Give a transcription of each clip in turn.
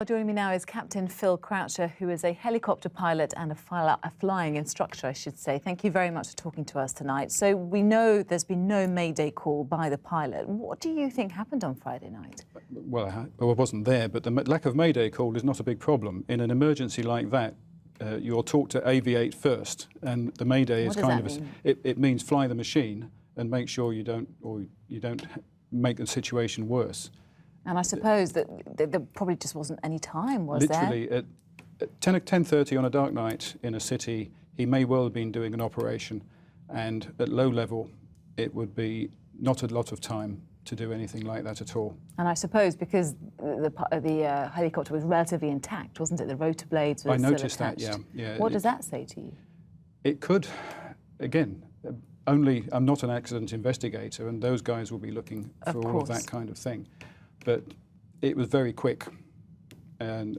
Joining me now is Captain Phil Croucher, who is a helicopter pilot and a flying instructor, I should say. Thank you very much for talking to us tonight. So we know there's been no Mayday call by the pilot. What do you think happened on Friday night? Well, I wasn't there, but the lack of Mayday call is not a big problem. In an emergency like that, you're taught to aviate first, and the Mayday is kind of it means fly the machine and make sure you don't make the situation worse. And I suppose that there probably just wasn't any time, was there? Literally, at 10:30 on a dark night in a city, he may well have been doing an operation, and at low level, it would be not a lot of time to do anything like that at all. And I suppose because the helicopter was relatively intact, wasn't it? The rotor blades were still attached. I noticed that, yeah. What does that say to you? It could, again, I'm not an accident investigator, and those guys will be looking for all of that kind of thing. But it was very quick, and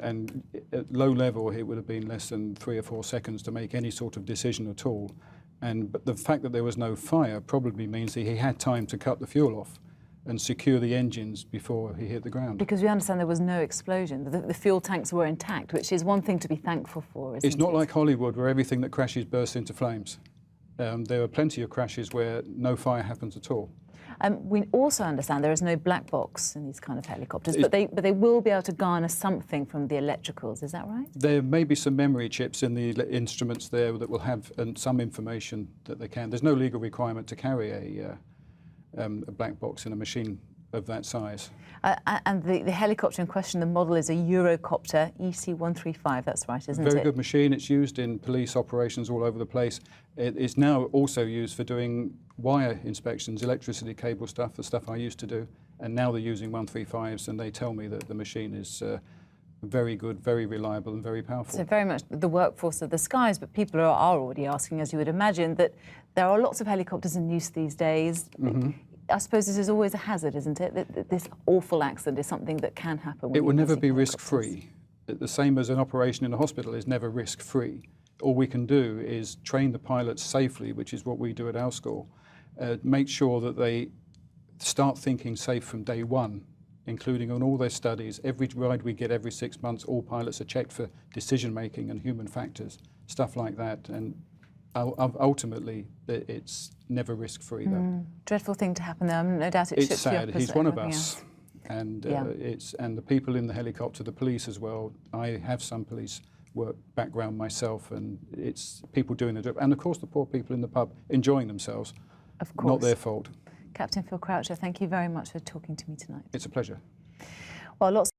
at low level it would have been less than 3 or 4 seconds to make any sort of decision at all. But the fact that there was no fire probably means that he had time to cut the fuel off and secure the engines before he hit the ground. Because we understand there was no explosion. The fuel tanks were intact, which is one thing to be thankful for, isn't it? It's not like Hollywood where everything that crashes bursts into flames. There are plenty of crashes where no fire happens at all. We also understand there is no black box in these kind of helicopters, but they will be able to garner something from the electricals, is that right? There may be some memory chips in the instruments there that will have some information that they can. There's no legal requirement to carry a black box in a machine of that size. And the helicopter in question, the model is a Eurocopter EC-135, that's right, isn't it? Very good machine. It's used in police operations all over the place. It is now also used for doing wire inspections, electricity cable stuff, the stuff I used to do. And now they're using 135s, and they tell me that the machine is very good, very reliable and very powerful. So very much the workforce of the skies, but people are already asking, as you would imagine, that there are lots of helicopters in use these days. Mm-hmm. I suppose this is always a hazard, isn't it? This awful accident is something that can happen. It will never be risk-free. The same as an operation in a hospital is never risk-free. All we can do is train the pilots safely, which is what we do at our school. Make sure that they start thinking safe from day one, including on all their studies. Every ride we get every 6 months, all pilots are checked for decision-making and human factors, stuff like that. And ultimately, it's never risk-free, though. Dreadful thing to happen, though. No doubt it shook you up. It's sad. He's one of us. And and the people in the helicopter, the police as well. I have some police work background myself, and it's people doing the job. And of course, the poor people in the pub enjoying themselves. Of course. Not their fault. Captain Phil Croucher, thank you very much for talking to me tonight. It's a pleasure. Well, lots